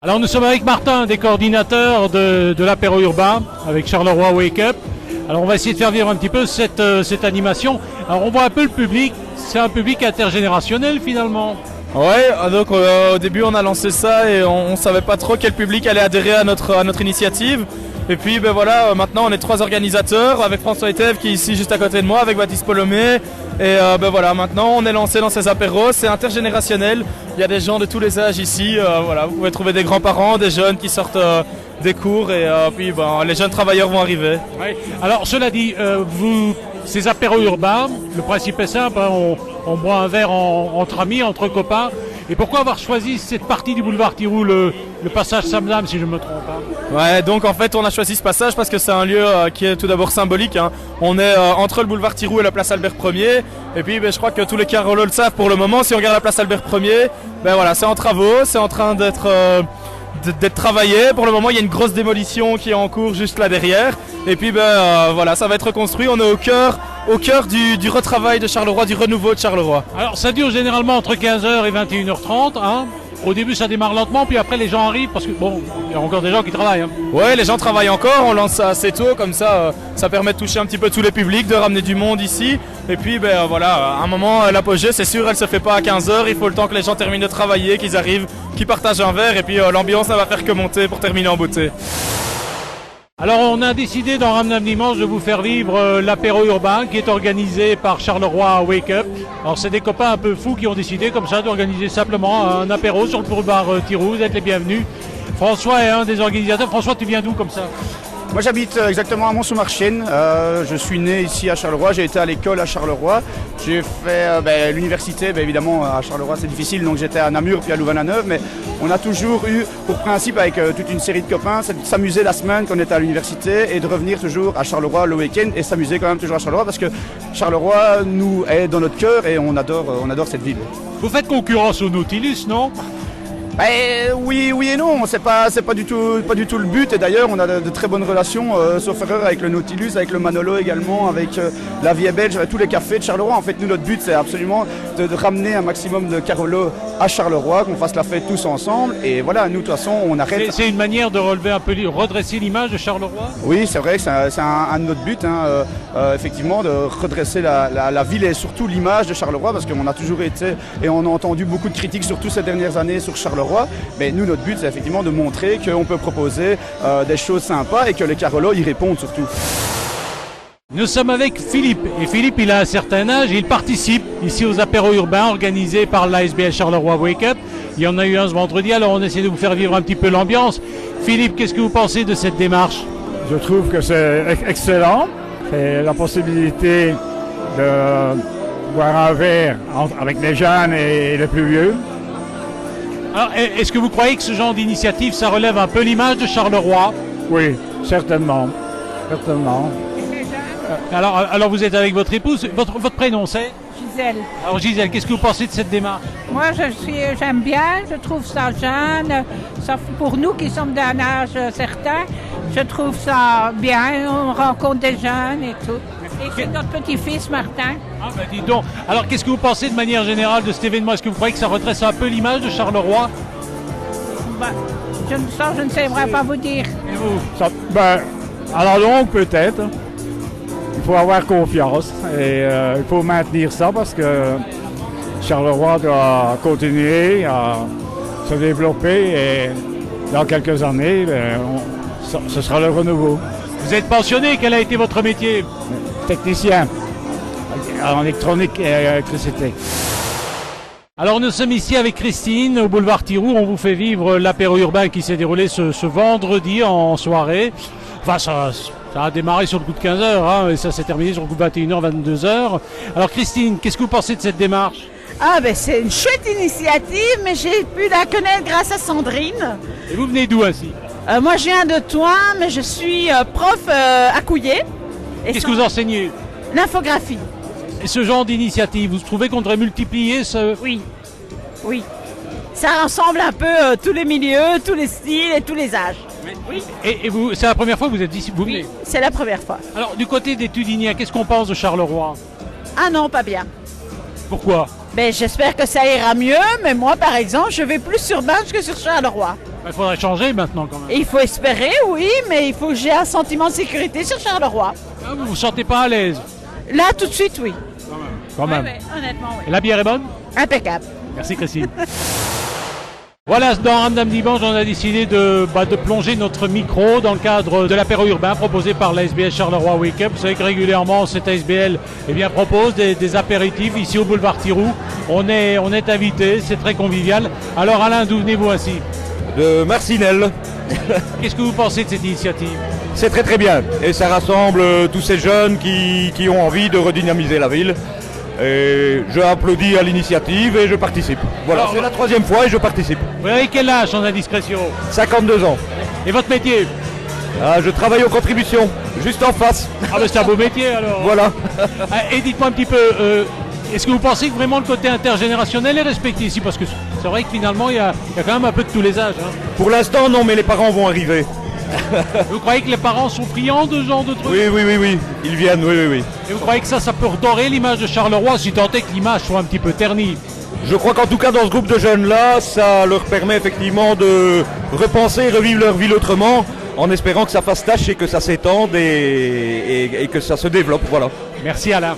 Alors nous sommes avec Martin, des coordinateurs de l'apéro urbain, avec Charleroi Wake Up. Alors on va essayer de faire vivre un petit peu cette animation. Alors on voit un peu le public, c'est un public intergénérationnel finalement. Ouais, donc au début on a lancé ça et on savait pas trop quel public allait adhérer à notre initiative. Et puis ben voilà, maintenant on est 3 organisateurs avec François Etève qui est ici juste à côté de moi, avec Baptiste Polomé. Et ben voilà, maintenant on est lancé dans ces apéros, c'est intergénérationnel. Il y a des gens de tous les âges ici, voilà, vous pouvez trouver des grands-parents, des jeunes qui sortent des cours et puis ben, les jeunes travailleurs vont arriver. Ouais. Alors cela dit, ces apéros urbains, le principe est simple, hein, on boit un verre entre amis, entre copains. Et pourquoi avoir choisi cette partie du boulevard Thirou, le passage Samdam, si je ne me trompe pas? Ouais, donc en fait on a choisi ce passage parce que c'est un lieu qui est tout d'abord symbolique, hein. On est entre le boulevard Thirou et la place Albert Ier. Et puis ben, je crois que tous les Carolos le savent pour le moment, si on regarde la place Albert Ier, ben voilà, c'est en travaux, c'est en train d'être travaillé. Pour le moment il y a une grosse démolition qui est en cours juste là derrière. Et puis ben voilà, ça va être reconstruit, on est au cœur du retravail de Charleroi, du renouveau de Charleroi. Alors ça dure généralement entre 15h et 21h30, hein. Au début ça démarre lentement, puis après les gens arrivent parce que bon, il y a encore des gens qui travaillent, hein. Ouais, les gens travaillent encore, on lance ça assez tôt, comme ça ça permet de toucher un petit peu tous les publics, de ramener du monde ici. Et puis ben voilà, à un moment l'apogée c'est sûr elle se fait pas à 15h, il faut le temps que les gens terminent de travailler, qu'ils arrivent, qu'ils partagent un verre et puis l'ambiance ça va faire que monter pour terminer en beauté. Alors on a décidé dans Ramdam Dimanche de vous faire vivre l'apéro urbain qui est organisé par Charleroi Wake Up. Alors c'est des copains un peu fous qui ont décidé comme ça d'organiser simplement un apéro sur le boulevard Thirou. Vous êtes les bienvenus. François est un des organisateurs. François, tu viens d'où comme ça? Moi j'habite exactement à Mont-sous-Marchienne, je suis né ici à Charleroi, j'ai été à l'école à Charleroi, j'ai fait l'université, évidemment à Charleroi c'est difficile donc j'étais à Namur puis à Louvain-la-Neuve, mais on a toujours eu pour principe avec toute une série de copains c'est de s'amuser la semaine quand on était à l'université et de revenir toujours à Charleroi le week-end et s'amuser quand même toujours à Charleroi parce que Charleroi nous est dans notre cœur et on adore cette ville. Vous faites concurrence au Nautilus, non? Oui et non, c'est pas du tout le but et d'ailleurs on a de très bonnes relations sauf erreur avec le Nautilus, avec le Manolo également, avec la Vie est Belge, avec tous les cafés de Charleroi. En fait nous notre but c'est absolument de ramener un maximum de Carolos à Charleroi, qu'on fasse la fête tous ensemble et voilà, nous de toute façon on arrête. C'est une manière de relever un peu, redresser l'image de Charleroi? Oui c'est vrai que c'est un de notre but, hein, effectivement de redresser la ville et surtout l'image de Charleroi parce qu'on a toujours été et on a entendu beaucoup de critiques surtout ces dernières années sur Charleroi. Mais nous, notre but, c'est effectivement de montrer qu'on peut proposer des choses sympas et que les Carolos y répondent surtout. Nous sommes avec Philippe. Et Philippe, il a un certain âge et il participe ici aux apéros urbains organisés par l'ASBL Charleroi Wake Up. Il y en a eu un ce vendredi, alors on essaie de vous faire vivre un petit peu l'ambiance. Philippe, qu'est-ce que vous pensez de cette démarche? Je trouve que c'est excellent. C'est la possibilité de boire un verre avec les jeunes et les plus vieux. Alors, est-ce que vous croyez que ce genre d'initiative, ça relève un peu l'image de Charleroi? Oui, certainement. Certainement. Alors vous êtes avec votre épouse. Votre prénom, c'est? Gisèle. Alors Gisèle, qu'est-ce que vous pensez de cette démarche? Moi, j'aime bien, je trouve ça jeune, sauf pour nous qui sommes d'un âge certain, je trouve ça bien, on rencontre des jeunes et tout. Et c'est notre petit-fils Martin. Ah ben dis donc. Alors qu'est-ce que vous pensez de manière générale de cet événement? Est-ce que vous croyez que ça redresse un peu l'image de Charleroi? Je ne saurais pas vous dire. Et vous? À la longue peut-être. Il faut avoir confiance et il faut maintenir ça parce que Charleroi doit continuer à se développer et dans quelques années, ce sera le renouveau. Vous êtes pensionné, quel a été votre métier? Technicien en électronique et électricité. Alors nous sommes ici avec Christine au boulevard Thirou, on vous fait vivre l'apéro urbain qui s'est déroulé ce vendredi en soirée. Enfin ça a démarré sur le coup de 15h hein, et ça s'est terminé sur le coup de 21h, 22h. Alors Christine, qu'est-ce que vous pensez de cette démarche? C'est une chouette initiative, mais j'ai pu la connaître grâce à Sandrine. Et vous venez d'où ainsi? Moi je viens de Thoin, mais je suis prof à Couillet. Qu'est-ce que vous enseignez? L'infographie. Et ce genre d'initiative, vous trouvez qu'on devrait multiplier ce... Oui. Ça rassemble un peu tous les milieux, tous les styles et tous les âges. Oui. Et vous, c'est la première fois que vous êtes ici, vous venez? C'est la première fois. Alors du côté des Tudiniens, qu'est-ce qu'on pense de Charleroi? Ah non, pas bien. Pourquoi? J'espère que ça ira mieux, mais moi par exemple, je vais plus sur Binge que sur Charleroi. Il faudrait changer maintenant quand même. Et il faut espérer, oui, mais il faut que j'ai un sentiment de sécurité sur Charleroi. Ah, vous vous sentez pas à l'aise? Là, tout de suite, oui. Quand même. Oui, honnêtement, oui. Et la bière est bonne? Impeccable. Merci Christine. Voilà, dans Ramdam Dimanche, on a décidé de plonger notre micro dans le cadre de l'apéro urbain proposé par la SBL Charleroi Wake Up. Vous savez que régulièrement, cette SBL propose des apéritifs ici au boulevard Thiroux. On est invité, c'est très convivial. Alors Alain, d'où venez-vous ainsi? De Marcinelle. Qu'est-ce que vous pensez de cette initiative? C'est très très bien et ça rassemble tous ces jeunes qui ont envie de redynamiser la ville. Et je applaudis à l'initiative et je participe. Voilà, c'est la 3e fois et je participe. Vous avez quel âge sans indiscrétion? 52 ans. Et votre métier? Je travaille aux contributions, juste en face. Ah ben c'est un beau métier alors. Voilà. Et dites-moi un petit peu, est-ce que vous pensez que vraiment le côté intergénérationnel est respecté ici? Parce que c'est vrai que finalement il y a quand même un peu de tous les âges. Hein. Pour l'instant non, mais les parents vont arriver. Vous croyez que les parents sont friands de ce genre de trucs? Oui, ils viennent, oui. Et vous croyez que ça peut redorer l'image de Charleroi si tant est que l'image soit un petit peu ternie? Je crois qu'en tout cas dans ce groupe de jeunes-là, ça leur permet effectivement de repenser et revivre leur ville autrement, en espérant que ça fasse tâche et que ça s'étende et que ça se développe, voilà. Merci Alain.